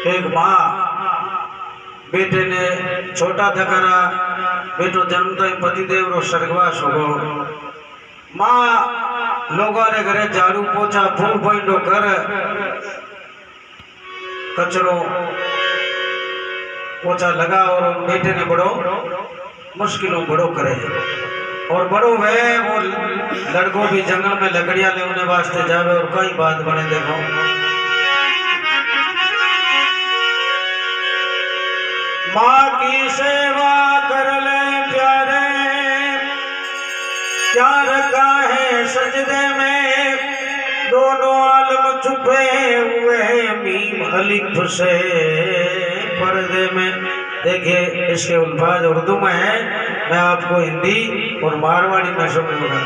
एक माँ बेटे ने छोटा था करा, बेटो जन्मता ही पतिदेव रो स्वर्गवास हो गो। माँ लोगों ने घरे झाड़ू पोछा फूल पॉइंटो कर कचरो पोछा लगा और बेटे ने बड़ो मुश्किलों बड़ो करे और बड़ो वे वो लड़कों भी जंगल में लकड़ियां ले उन्हें वास्ते जावे और कई बात बने। देखो माँ की सेवा कर ले प्यारे, क्या रखा है सजदे में, दोनों आलम छुपे हुए मीम अलिफ से पर्दे में। देखिए इसके अल्फाज उर्दू में है, मैं आपको हिंदी और मारवाड़ी में सुनाऊंगा।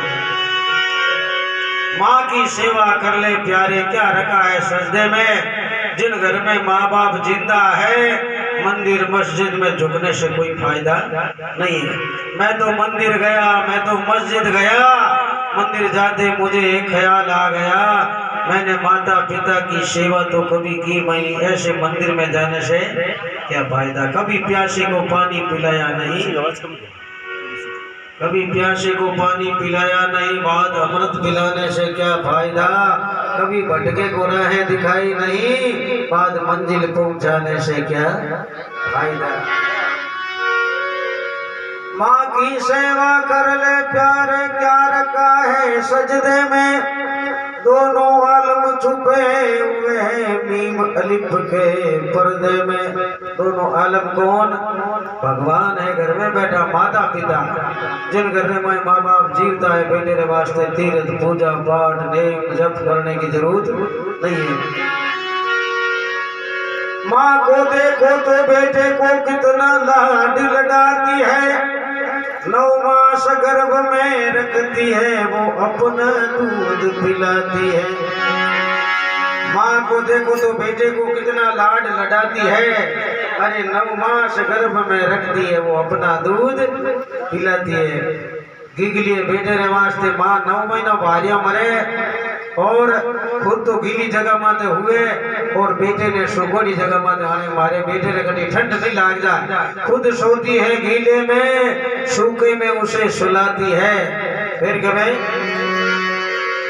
माँ की सेवा कर ले प्यारे, क्या रखा है सजदे में, जिन घर में माँ बाप जिंदा है मंदिर मस्जिद में झुकने से कोई फायदा नहीं है। मैं तो मंदिर गया, मैं तो मस्जिद गया, मंदिर जाते मुझे एक ख्याल आ गया, मैंने माता पिता की सेवा तो कभी की नहीं, ऐसे मंदिर में जाने से क्या फायदा। कभी प्यासे को पानी पिलाया नहीं, कभी प्यासे को पानी पिलाया नहीं, बाद अमृत पिलाने से क्या फायदा। कभी भटके को राहें दिखाई नहीं, बाद मंजिल पहुंचाने से क्या फायदा। माँ की सेवा कर ले प्यारे, क्या रखा है सजदे में, दोनों आलम छुपे हुए हैं मीम अलिफ के पर्दे में। दोनों आलम कौन? भगवान है, घर में बैठा माता पिता। जिन घर में माँ बाप जीवता है बेटे के वास्ते तीर्थ पूजा पाठ नेम जप करने की जरूरत नहीं है। माँ को देखो तो बेटे को कितना लाड लडाती है, 9 मास गर्भ में रखती है वो अपना दूध पिलाती है। माँ को देखो तो बेटे को कितना लाड लडाती है, अरे 9 मास गर्भ में रखती है वो अपना दूध पिलाती है। गिगलिए बेटे ने वास्ते माँ 9 महीना भारिया मरे और खुद तो गीली जगह माते हुए और बेटे ने सुगोड़ी जगह माते आने मारे। बेटे ने कभी ठंड नहीं लाग जा, खुद सोती है गीले में, सूखे में उसे सुलाती है। फिर कभी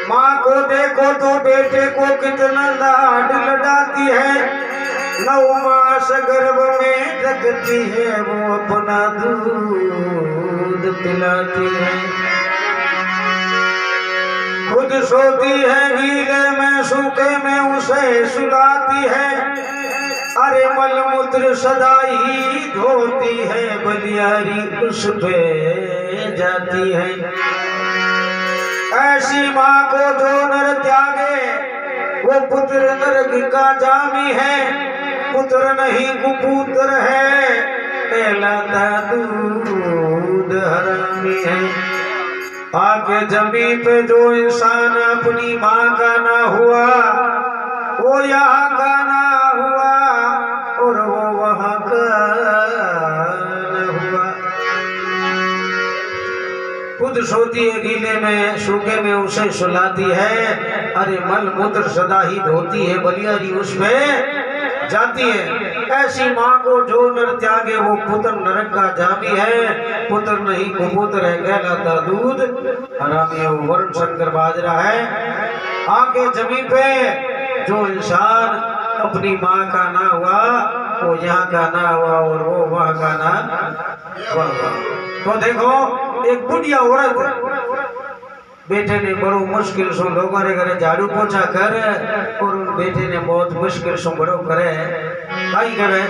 माँ को देखो तो बेटे को कितना लाड लडाती है, 9 मास गर्भ में रखती है वो अपना दूध पिलाती है। खुद सोती है गीले में, सूखे में उसे सुलाती है, अरे मलमूत्र सदा ही धोती है, बलियारी उस पे जाती है। ऐसी माँ को जो नर त्यागे वो पुत्र नरक का जामी है, पुत्र नहीं कुपुत्र है, कहलाता दूध हरामी है। आके जमीन पे जो इंसान अपनी माँ का ना हुआ वो यहाँ का ना हुआ और वो वहाँ का ना हुआ। खुद सोती है गीले में, सूखे में उसे सुलाती है, अरे मल मूत्र सदा ही धोती है, बलियारी उसमें जाती है। ऐसी माँ को जो नर त्यागे वो पुत्र नरक का जामी है, पुत्र नहीं कुपुत्र है, कहलाता दूध हरामी है। वरुण शंकर बाजरा है। आके जमीन पे जो इंसान अपनी माँ का ना हुआ वो यहाँ का ना हुआ और वो वहाँ का ना हुआ। तो देखो एक बुढ़िया औरत बेटे ने बड़ो मुश्किल से लोगों ने घरे झाड़ू पोछा कर और उन बेटे ने बहुत मुश्किल से बड़ो करे। भाई करे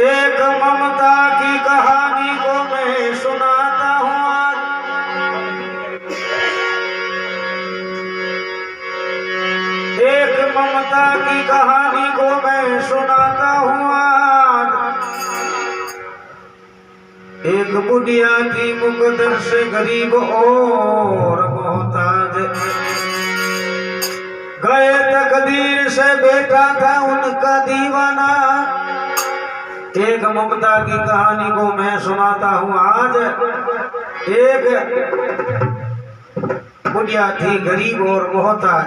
एक ममता की कहानी को मैं सुनाता हूँ आज। एक ममता की कहानी को मैं सुनाता हूँ आज। एक बुढ़िया थी मुकद्दर से गरीब और मोहताज, गए तकदीर से बेटा था उनका दीवाना। एक ममता की कहानी को मैं सुनाता हूँ आज। एक बुढ़िया थी गरीब और मोहताज,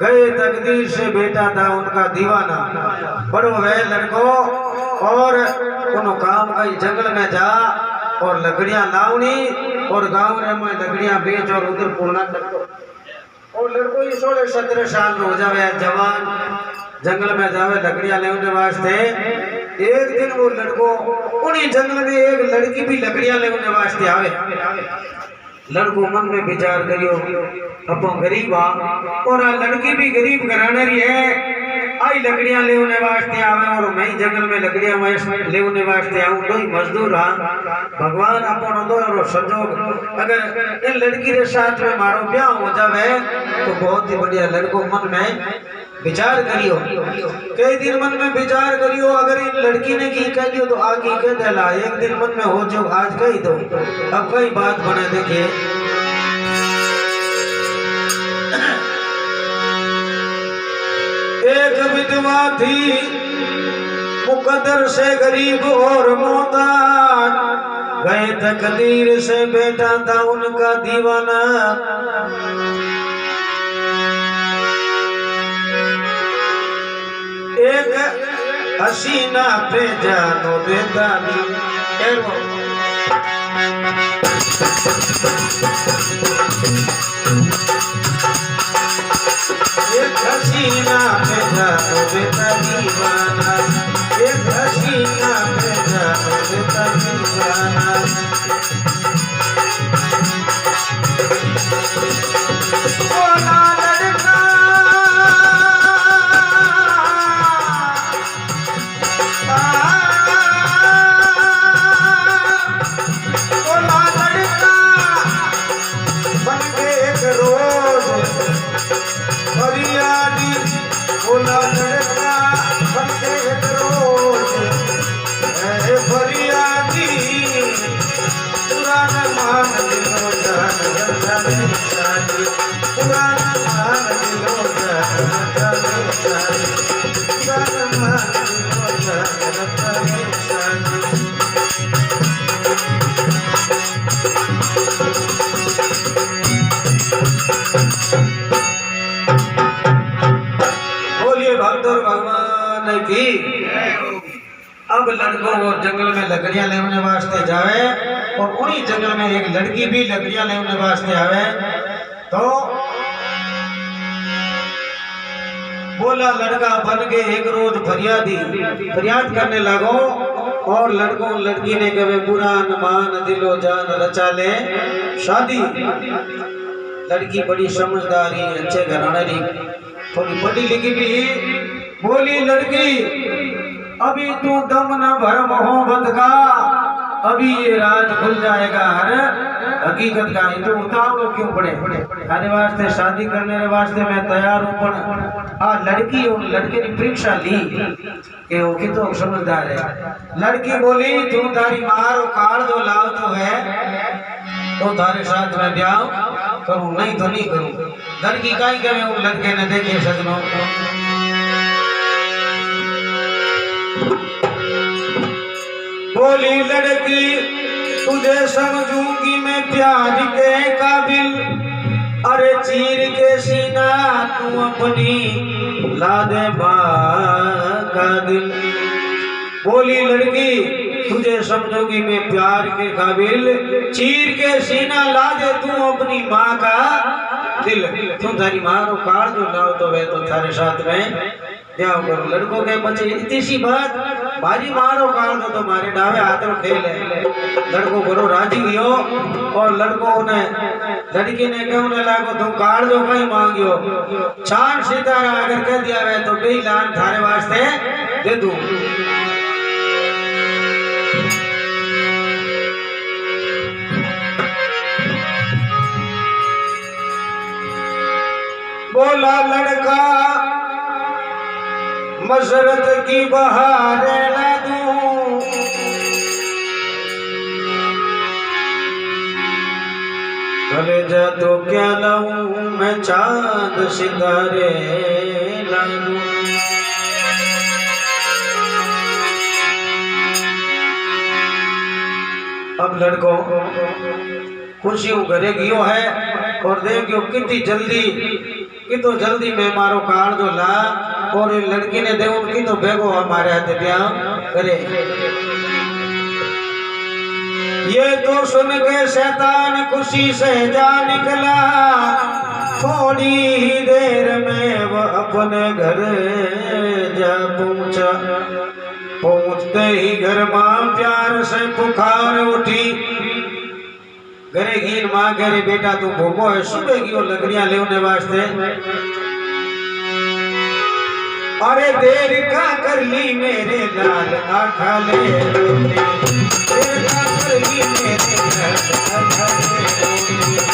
गए तकदीर से बेटा था उनका दीवाना। बड़ो है लड़को और कोनो काम का जंगल में जा और लकड़ियां लावनी और गांव में लकड़ियां बेच और उधर पूर्णा कर। और लड़को ही 16-17 साल हो जावे जवान, जंगल में जावे लकड़ियां लेने वास्ते। एक दिन वो लड़को उन्हीं जंगल में एक लड़की भी लकड़ियां लेने वास्ते आवे। लड़को मन में विचार करियो अपन गरीब और लड़की भी गरीब घराने री है, आई लकड़ियां लेने वास्ते आवे और मैं जंगल में लकड़ियां लेने वास्ते आऊं। दो ही मजदूर भगवान अपन दो और संजोग अगर इन लड़की के साथ में मारो ब्याह हो जावे तो बहुत ही बढ़िया। लड़को मन में विचार करियो, कई दिन मन में विचार करियो, अगर इन लड़की ने की कह दियो तो आगे कह देला। एक दिन मन में हो जो आज कही दो, अब कई बात बने। देखिए एक विधवा थी मुकद्दर से गरीब और मोहताज, गए तकदीर से बेटा था उनका दीवाना। एक हसीना पे जानो देता एक हसीना पे जानो देता दीवाना, एक हसीना पे जानो देता दीवाना। बोला लड़का की। अब लड़कों और जंगल में लकड़ियां लेने वास्ते जावे और उन्हीं जंगल में एक लड़की भी लकड़ियां लेने वास्ते आवे। तो बोला लड़का बन के एक रोज फरियाद करने लगो और लड़कों लड़की ने कहे बुरा न मान दिलो जान रचा ले शादी। लड़की बड़ी समझदारी अच्छे घराने री, थोड़ी पढ़ी लिखी भी। बोली लड़की अभी तू दम न भर मोहब्बत का, अभी ये राज खुल जाएगा हर हकीकत का। तो उतावलो क्यों पड़े, अरे वास्ते शादी करने वास्ते मैं तैयार हूँ। पर आ लड़की और लड़के की परीक्षा ली कि वो कितो समझदार है। लड़की बोली तू तारी मार काल जो लाव तो है तो तारे साथ में ब्याह करूँ, नहीं तो नहीं करूँ। लड़की का ही कहे उन लड़के ने देखे सजनों। बोली लड़की तुझे समझूंगी मैं प्यार के काबिल, अरे चीर के सीना तू अपनी ला दे का दिल। बोली लड़की तुझे समझूंगी मैं प्यार के काबिल, चीर के सीना ला दे तू अपनी माँ का दिल। तुम थारी माँ को काल जो लाओ तो वे तो थारे साथ में ब्याह करो। लड़कों के बच्चे इतनी सी बात बाजी मारो काल दो तुम्हारे डावे हाथों खेल है। लड़कों बड़ो राजी लियो और लड़कों ने लड़की ने क्यों न लागो तुम काल दो कहीं मांगियो। चांद सितारा अगर कह दिया है तो कई लान थारे वास्ते दे दूं। बोला लड़का मशरत की बहारे ला दूं, कलेजा तो क्या लाऊं मैं चांद सितारे ला दूं। अब लड़को खुशियों घरे गियो है और देखियो कितो जल्दी में मारो कार जो ला और ये लड़की ने देखो की तो बेगो हमारे हाथ ब्याह करे। ये तो सुन के शैतान खुशी से जा निकला, थोड़ी ही देर में वह अपने घर जा पहुंचा। पहुंचते ही घर मां प्यार से पुकार उठी। घरे गीन मां घरे बेटा तू भूखो है, सुबह की वो लकड़ियां लेने वास्ते। अरे देर का कर ली मेरे लाल आखा ले रोटी, देर का कर ली मेरे लाल आखा ले रोटी।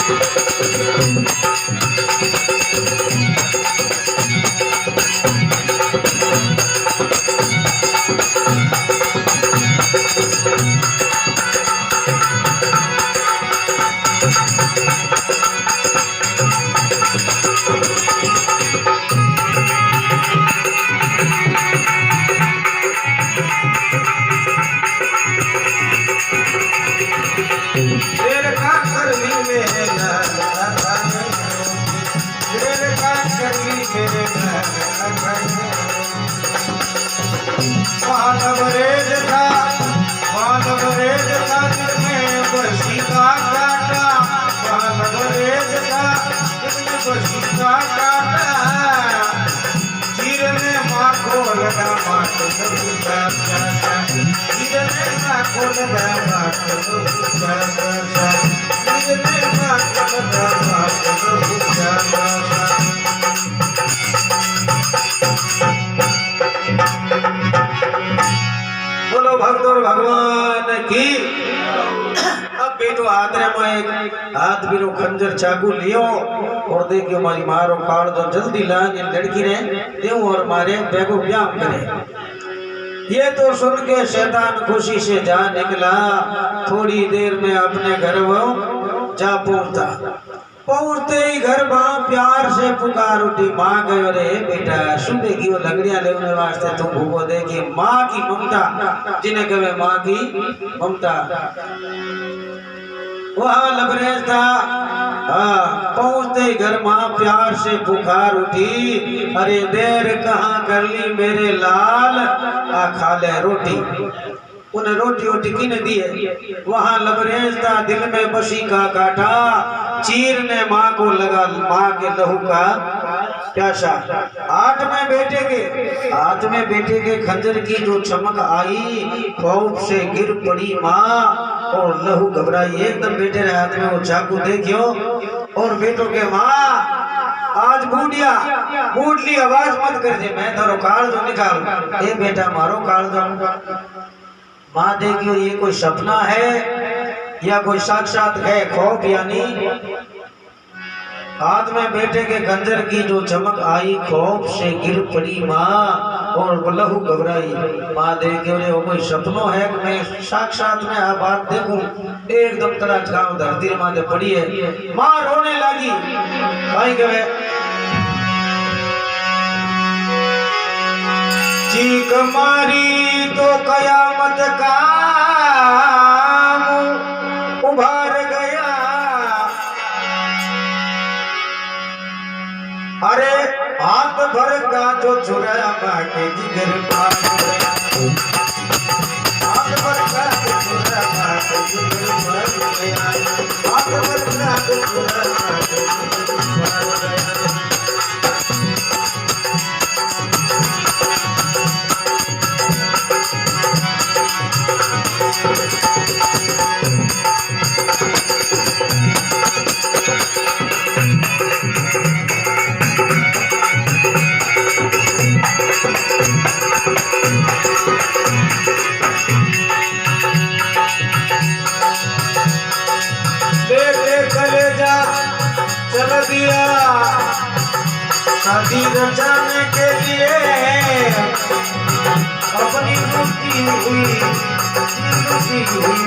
बोलो भक्त और भगवान की। अब बेटो हाथ में हाथ बिरो खंजर चाकू लियो और देखियो मारी मारो काड़ जो जल्दी लान लड़की ने देव और मारे बेगो व्यायाम करे। ये तो सुन के शैतान खुशी से जा निकला, थोड़ी देर में अपने घर वो जा पहुंचा। पहुंचते ही घर मां प्यार से पुकार उठी। मां गयो रे बेटा सुबह की वो लकड़ियां लेने वास्ते तुम भूखो। देखिए मां की ममता, जिन्हें कहे मां की ममता, वहां लबरेज था। पहुंचते घर मां प्यार से पुकार उठी। अरे देर कहाँ कर ली मेरे लाल, आ खा ले रोटी। उन्हें रोटी वोटी किने दिए। वहां लबरेज था, दिल में बसी का काटा। चीर ने माँ को लगा, माँ के लहू का प्यासा। हाथ में बेटे के खंजर की जो चमक आई, खौफ से गिर पड़ी माँ और लहू घबराई। एकदम बेटे ने हाथ में वो चाकू देखियो और बेटो के माँ आज बूढ़ ली आवाज मत कर दे, मैं थारो काल जो निकाल। ए बेटा मारो काल जो। माँ देखियो ये कोई सपना है या कोई साक्षात है खौफ यानी। हाथ में बेटे के खंजर की जो चमक आई, खौफ से गिर पड़ी माँ और लहू घबराई। माँ देखियो रे वो कोई सपनों है कि मैं साक्षात में आ बात देखूं। एकदम तरह गाँव धरती माँ पड़ी है। माँ रोने लगी। भाई कहे चीख मारी तो कयामत का उभार गया। अरे हाथ भर का जो चुराया माँ के जिगर पार गया। हाथ भर का जो चुराया माँ के जिगर पार गया। हाथ भर का जो चुराया माँ के जिगर पार गया। शादी रचाने के लिए अपनी रुकी हुई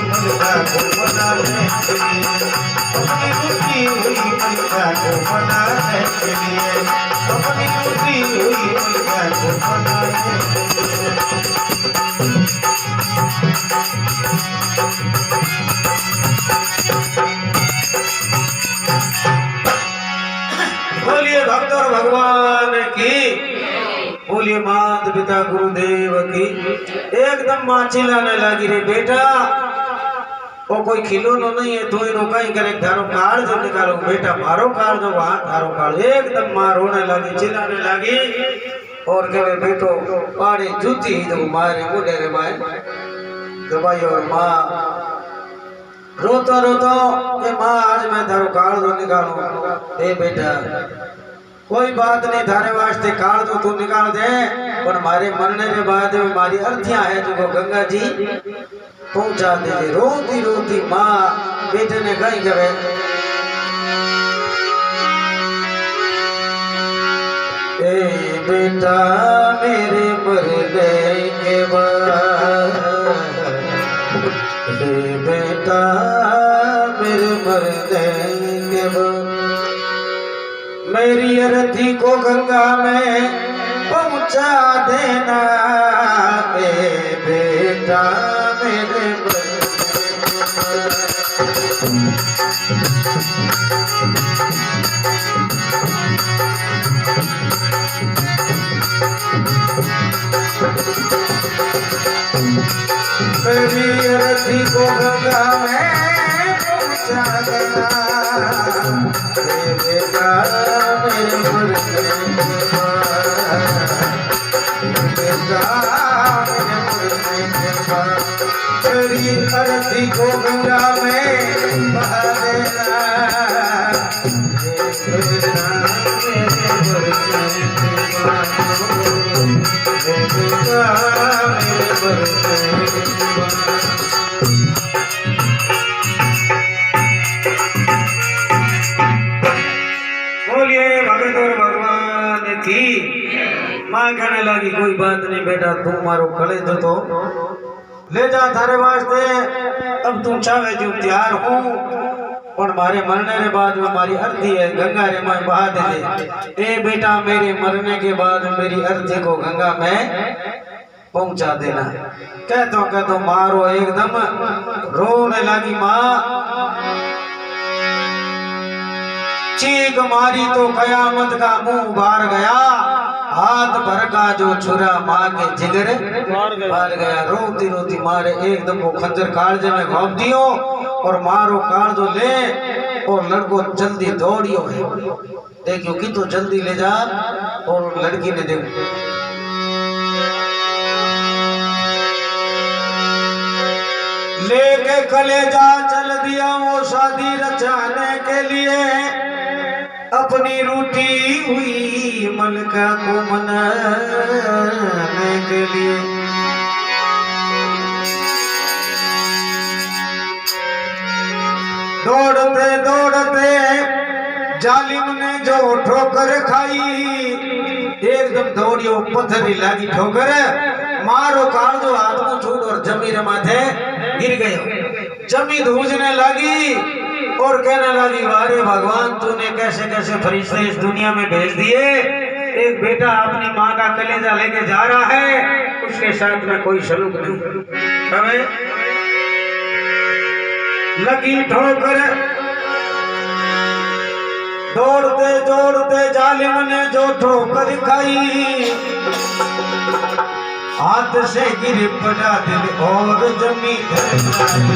मलका को बनाने के लिए, अपनी रुकी हुई मलका को बनाने के लिए, अपनी रुकी हुई मलका को बनाने के लिए। और भगवान की। बोलिए माता पिता गुरुदेव की। एकदम माँ चिल्लाने लगी, रे बेटा वो कोई खिलौनो नहीं है, तू इनो कहीं करे धारो कार्ड जो निकालो, बेटा मारो कार्ड जो वहां धारो कार्ड। एकदम माँ रोने लगी, चिल्लाने लगी और कहे बेटो पाड़े जूती ही तो मारे मुझे रे भाई। तो भाई और माँ रोतो रोतो कि माँ आज मैं थारो कार्ड जो निकालू। ए बेटा कोई बात नहीं, थारे वास्ते कार्ड जो तू निकाल दे, पर मारे मरने के बाद हमारी अर्थियां है जो गंगा जी पहुंचा दे। रोती रोती माँ बेटे ने कहीं करे ए बेटा मेरे मरने के बाद, ए बेटा मेरे मरने के बाद मेरी अरथी को गंगा में पहुंचा देना। ए बेटा मेरे मेरी अरथी को गंगा में पहुंचा देना। ए बेटा मेरे मरने के बाद, बेटा मेरे मरने के बाद मेरी अरथी को गंगा में बहा देना। ए बेटा मेरे मरने के बाद, ए बेटा मेरे मरने के बाद। बोलिए भगत और भगवान की। माँ कहने लगी कोई बात नहीं बेटा, तू मारो कले दो तो ले जा थारे वास्ते, अब तुम चाहे जो तैयार हूँ और मारे मरने के बाद में हमारी अर्थी है गंगा रे मैं बहा दे। ए बेटा मेरे मरने के बाद मेरी अर्थी को गंगा में पहुंचा देना। कहतो मारो एकदम रोने लगी माँ। चीख मारी तो कयामत का मुंह बार गया, हाथ भर का जो छुरा माँ के जिगर मार गया। रोती रोती मारे एकदम वो खंजर कालजे में घोंप दियो और मारो कालजो ले और लड़को जल्दी दौड़ियो है। देखियो कि तो जल्दी ले जा। और लड़की ने देखो लेके कलेजा चल दिया वो शादी रचाने के लिए, अपनी रूठी हुई मलका को मनाने के लिए। दौड़ते दौड़ते जालिम ने जो ठोकर खाई, एकदम दौड़ियो पत्थरी लागी ठोकर, मारो काल जो हाथ में छूट और जमीन माथे गिर गए। जमी धूजने लगी और कहने लगी वारे भगवान तूने कैसे कैसे फरिश्ते इस दुनिया में भेज दिए। एक बेटा अपनी माँ का कलेजा लेके जा रहा है, उसके साथ में कोई सलूक नहीं। लगी ठोकर, दौड़ते दौड़ते जालिम ने जो ठोकर खाई, हाथ से गिर पड़ा दिल और जमी धरनाई।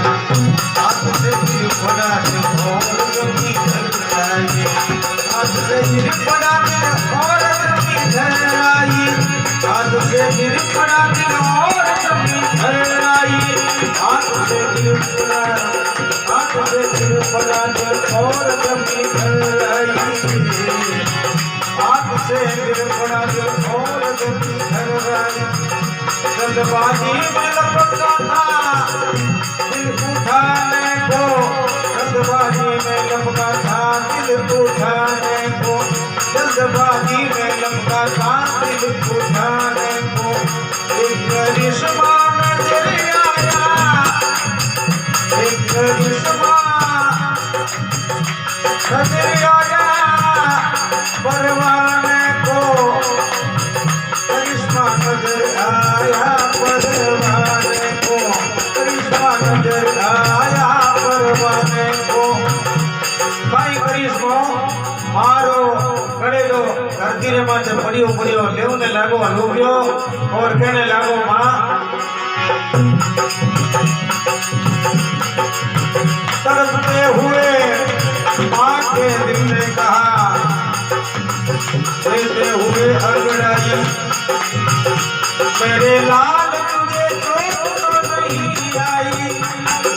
हाथ से गिर पड़ा दिल और जमी धरनाई। हाथ से गिर पड़ा दिल और जमी धरनाई। हाथ से गिर पड़ा दिल और जमी धरनाई। हाथ से गिर पड़ा, हाथ से गिर पड़ा दिल और जमी धरनाई। हाथ से गिर पड़ा दिल और जमी धरनाई। जल्दबाजी में लपका था दिल उठाने को, जल्दबाजी में लपका था दिल उठाने को, जल्दबाजी में लपका था दिल उठाने को। एक करिश्मा नजर आया, एक करिश्मा नजर आया परवाने को, करिश्मा नजर आया परवाने को, करिश्मा नजर आया परवाने को। भाई करिश्मा मारो खड़े दो धरती रे माथे पड़ियो पड़ियो लेवने लागो हलूब्यो और कहने लागो माँ तरसते हुए माँ के दिल ने कहा लेते हुए अंगड़ाई मेरे लाल तुझे चोट तो नहीं आई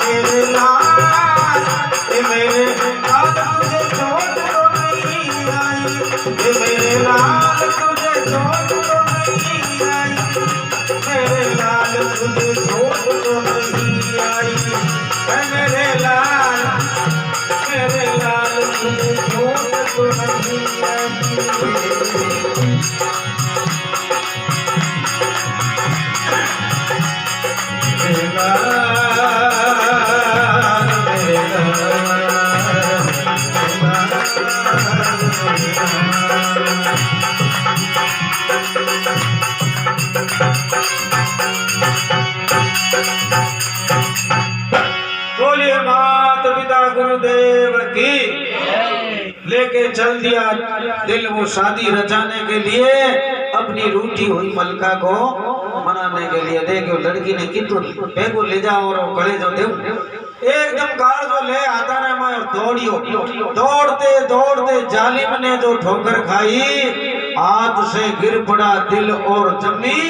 मेरे लाल तुझे चोट तो नहीं आई मेरे लाल तुझे चोट तो नहीं आई मेरे लाल तुझे चोट तो नहीं आई मेरे लाल तुझे चोट तो नहीं आई बोलिए माता पिता गुरुदेव की। लेके चल दिया दिल वो शादी रचाने के लिए अपनी रूठी हुई मलका को मनाने के लिए। देखो लड़की ने कितु बेगो ले जाओ और गले जो दे एकदम कार जो ले आता ना मैं दौड़ियो दौड़ते दौड़ते जालिम ने जो ठोकर खाई हाथ से गिर पड़ा दिल और जमी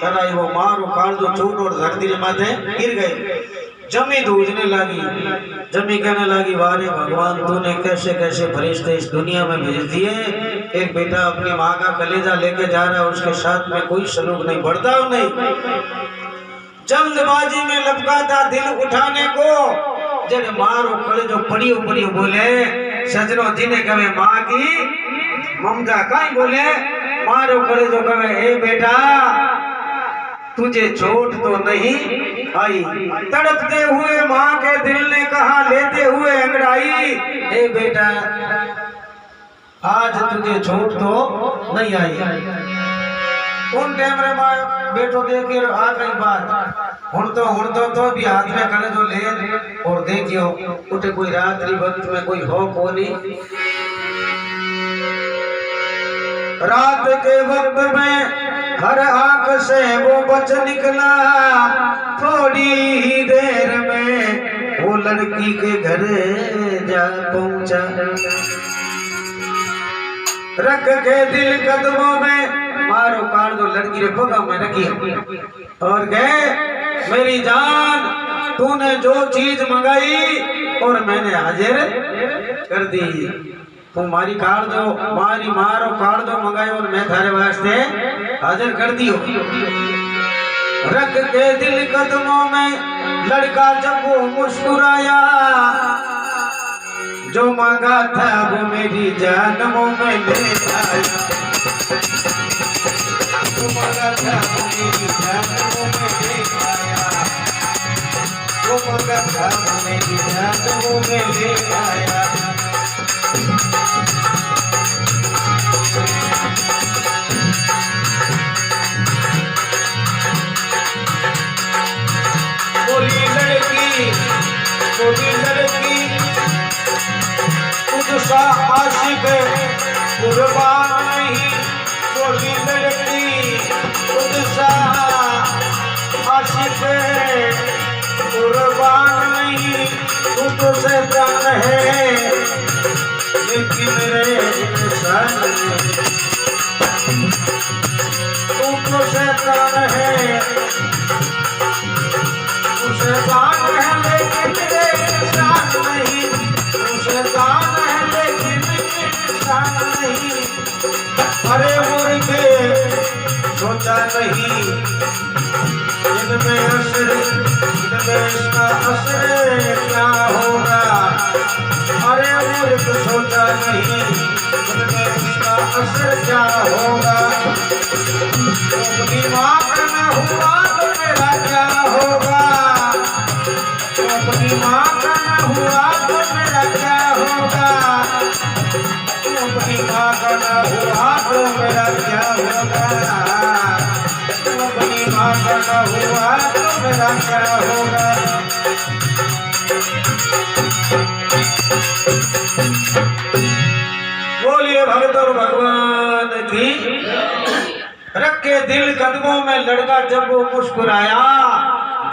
तराई वो मारो कार जो चूट और धरती माथे गिर गए। जमी दूजने लगी जमी कहने लगी वारे भगवान तूने कैसे कैसे फरिश्ते इस दुनिया में भेज दिए। एक बेटा अपनी माँ का कलेजा लेके जा रहा है उसके साथ में कोई सलूक नहीं बढ़ता नहीं। जल्दबाजी में लपका था दिल उठाने को जब मारो कले जो पड़ी बोले सजनो जिन्हें कहे माँ की ममता कहीं बोले मारो कले जो कहे ए बेटा तुझे चोट तो नहीं आई। तड़पते हुए माँ के दिल ने कहा लेते हुए अंगड़ाई ए बेटा आज तुझे चोट तो नहीं आई। उन कैमरे में बेटो देखे आ गई बात हुण तो भी हाथ में करे जो ले और देखियो उठे कोई रात्रि वक्त में कोई हो को नहीं। रात के वक्त में हर आंख से वो बच निकला थोड़ी ही देर में वो लड़की के घर जा पहुंचा। रख के दिल कदमों में मारो कार दो लड़की रे पगा में रखी और गए मेरी जान तूने जो चीज मंगाई और मैंने हाजिर कर दी। तुम्हारी कार दो मारी मारो कार दो मंगाई और मैं थारे वास्ते हाजिर कर दियो। रख के दिल कदमों में लड़का जब वो मुस्कुराया जो मांगा था वो मेरी जानों में ले आया। जो मांगा था वो मेरी जानों में ले आया। जो मांगा था वो मेरी जानों में ले आया। बोली लड़की तुझसा आशिक कुर्बान नहीं। बोली लड़की तुझसा आशिक कुर्बान नहीं। तू तो शैतान है लेकिन रे इंसान तू तो शैतान है तू शैतान है लेकिन रे इंसान नहीं। तू शैतान है लेकिन इंसान नहीं। अरे मुर्गे सोचा नहीं इनमें इसका असर क्या होगा। अरे मूर्ख सोचा नहीं इनमें इसका असर क्या होगा। अपनी माँ का न हुआ तो मेरा क्या होगा। अपनी माँ का न हुआ तो मेरा क्या होगा। अपनी माँ का न हुआ तो मेरा क्या होगा। अपनी माँ का न हुआ तो मेरा क्या होगा। बोलिए भगत और भगवान की। रखे दिल कदमों में लड़का जब वो मुस्कुराया,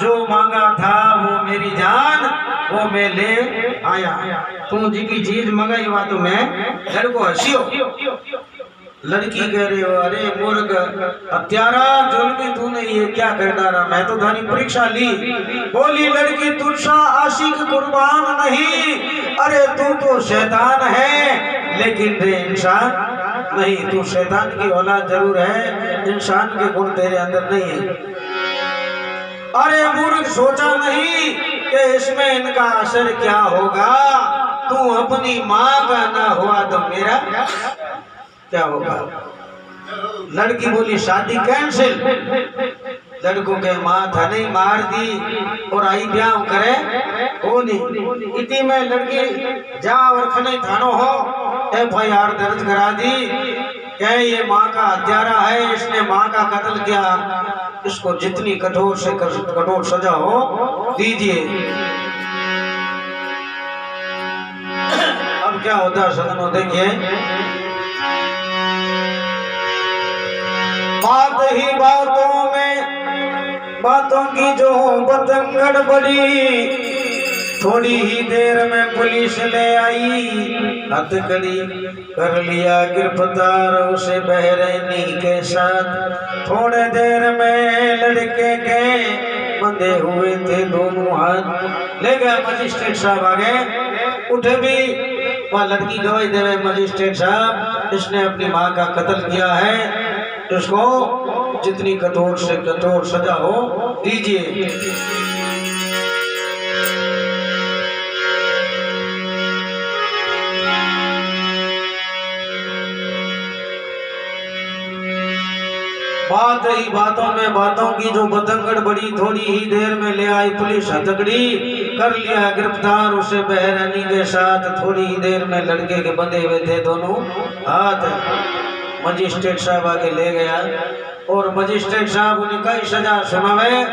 जो मांगा था वो मेरी जान वो मैं ले आया। तू जी की चीज मंगाई हुआ तो मैं लड़को हंसियो। लड़की कह रही हो अरे मूर्ख हत्यारा जुल्मी तूने ये क्या कर डाला, मैं तो थारी परीक्षा ली। बोली लड़की तुझसा आशिक कुर्बान नहीं, अरे तू तो शैतान है लेकिन रे इंसान नहीं। तू शैतान की औलाद जरूर है, इंसान के गुण तेरे अंदर नहीं है। अरे मूर्ख सोचा नहीं कि इसमें इनका असर क्या होगा। तू अपनी माँ का ना हुआ तो मेरा क्या होगा। लड़की बोली शादी कैंसिल। लड़कों के माथा नहीं मार दी और आई ब्याह करे हो नहीं। इतनी में लड़की जा और खने थानो हो FIR दर्ज करा दी। क्या ये माँ का हत्यारा है, इसने माँ का कत्ल किया, इसको जितनी कठोर से कठोर सजा हो दीजिए। अब क्या होता है सदनों, देखिए बात ही बातों में बातों की जो बतंगड़ बड़ी, थोड़ी ही देर में पुलिस ले आई, हथकड़ी कर लिया गिरफ्तार उसे बहरैनी के साथ। थोड़े देर में लड़के के बंधे हुए थे दोनों हाथ, ले गए मजिस्ट्रेट साहब आगे। उठे भी वह लड़की गवाही दे रहे, मजिस्ट्रेट साहब इसने अपनी माँ का कत्ल किया है, इसको जितनी कठोर से कठोर सजा हो दीजिए। बात ही बातों में बातों की जो बतंगड़ बड़ी, थोड़ी ही देर में ले आई पुलिस हथकड़ी कर लिया गिरफ्तार उसे बहरैनी के साथ। थोड़ी ही देर में लड़के के बंधे हुए थे दोनों हाथ। मजिस्ट्रेट साहब आगे ले गया और मजिस्ट्रेट साहब उन्हें कई सजा सुनावे।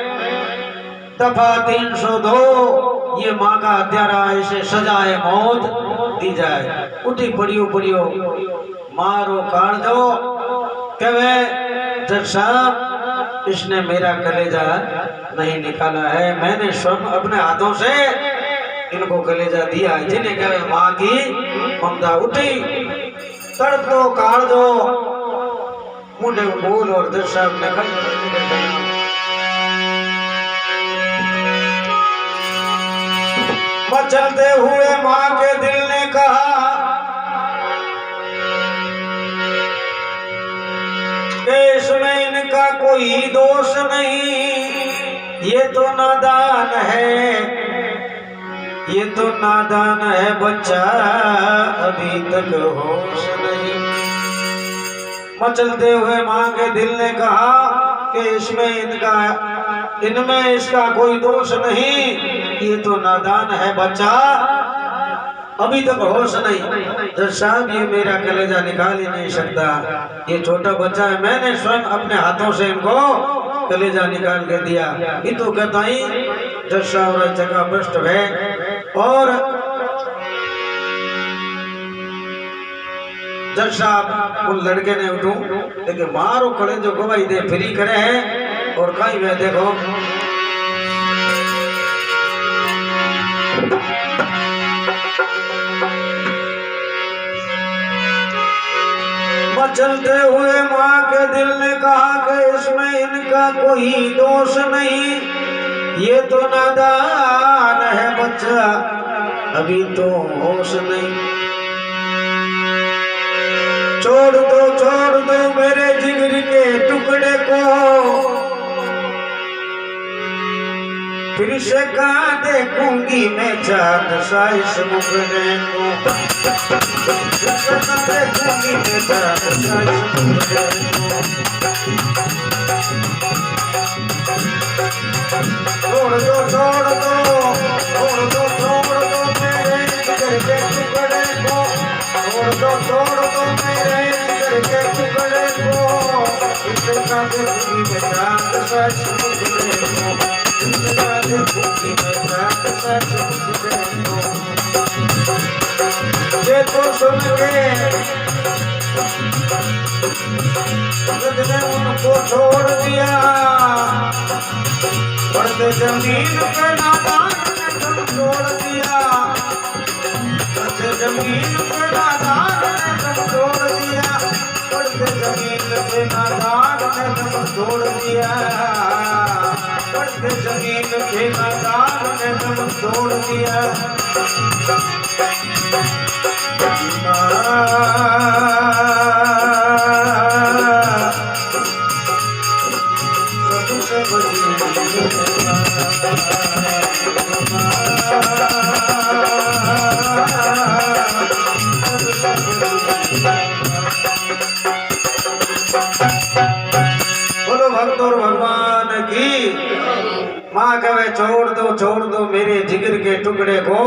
दफा 302 ये माँ का हत्यारा, इसे सजाए मौत दी जाए। उठी पड़ियो मारो काट दो। कहे जज साहब इसने मेरा कलेजा नहीं निकाला है, मैंने स्वयं अपने हाथों से इनको कलेजा दिया। जिन्हें कहे माँ की ममता। उठी तड़प दो काट दो मुंडे बोल। और जज साहब ने मचलते हुए माँ के दिल ने कहा इसमें इनका कोई दोष नहीं, ये तो नादान है, ये तो नादान है बच्चा अभी तक होश नहीं। मचलते हुए माँ के दिल ने कहा कि इनमें इसका कोई दोष नहीं, ये तो नादान है बच्चा अभी तक होश नहीं। जज साहब ये मेरा कलेजा निकाल ही नहीं सकता, ये छोटा बच्चा है, मैंने स्वयं अपने हाथों से इनको कलेजा निकाल के दिया। ये तो कहता ही जज साहब जगह भ्रष्ट है। और जज साहब उन लड़के ने उठू देखिए मारो खड़े जो गवाही दे फ्री करे हैं। और कहीं में देखो चलते हुए माँ के दिल ने कहा कि इसमें इनका कोई दोष नहीं, ये तो नादान है बच्चा अभी तो होश नहीं। छोड़ दो मेरे जिगर के टुकड़े को, फिर से कहाँ देखूंगी मैं चाँद सा इस मुखड़े को। देखूंगी मैं चाँद सा इस मुखड़े को। छोड़ दो मेरे जिगर के टुकड़े को। छोड़ दो मेरे जिगर के टुकड़े को। फिर से कहाँ देखूंगी मैं चाँद सा इस मुखड़े को। देखूंगी मैं चाँद सा इस मुखड़े को। ये तो सुन के ने उनको छोड़ दिया, पढ़ते जमीन पे नादान ने दम तोड़ दिया, पढ़ते जमीन पे नादान ने दम तोड़ दिया, पढ़ते जमीन पे नादान ने दम तोड़ दिया, पढ़ते जमीन पे नादान ने दम तोड़ दिया। बोलो भक्त और भगवान की। माँ कहे छोड़ दो मेरे जिगर के टुकड़े को,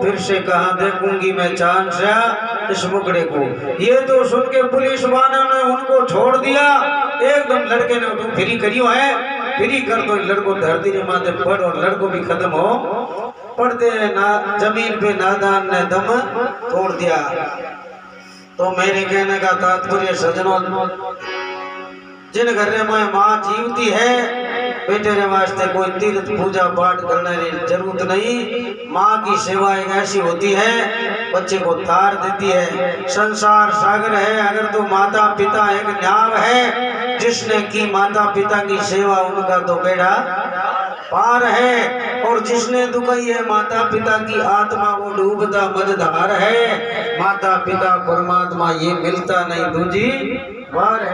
फिर से कहाँ देखूंगी मैं चांद सा इस मुकड़े को। ये तो सुन के पुलिस वालों ने उनको छोड़ दिया, एकदम लड़के ने तुम फ्री करियो है, फ्री कर दो लड़को, धरती ने माथे पड़ और लड़को भी खत्म हो। पड़ते ना जमीन पे नादान ने दम तोड़ दिया। तो मेरे कहने का तात्पर्य सजनों, जिन घर में माँ जीवती है बेटे रे वास्ते कोई तीर्थ पूजा पाठ करने की जरूरत नहीं। माँ की सेवा एक ऐसी होती है बच्चे को तार देती है। संसार सागर है, अगर तो माता पिता एक नाव है, जिसने की माता पिता की सेवा उनका तो बेड़ा पार है, और जिसने दुखाई है माता पिता की आत्मा वो डूबता मझधार है। माता पिता परमात्मा ये मिलता नहीं दूजी बार है।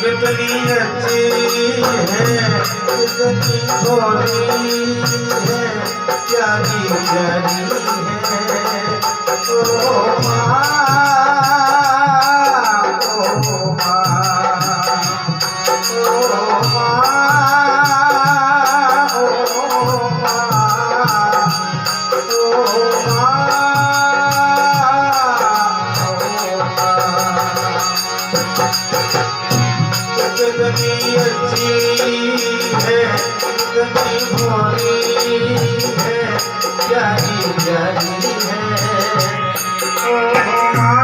कितनी अच्छी है, कितनी भोली है, प्यारी प्यारी है ओ माँ, ओ माँ, ओ माँ, ओ कितनी अच्छी है, कितनी भोली है, प्यारी प्यारी है ओ माँ,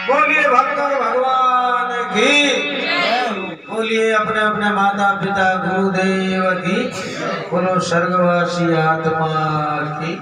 बोलिए भक्तों भगवान की, बोलिए अपने अपने माता पिता गुरुदेव की, बोलो स्वर्गवासी आत्मा की।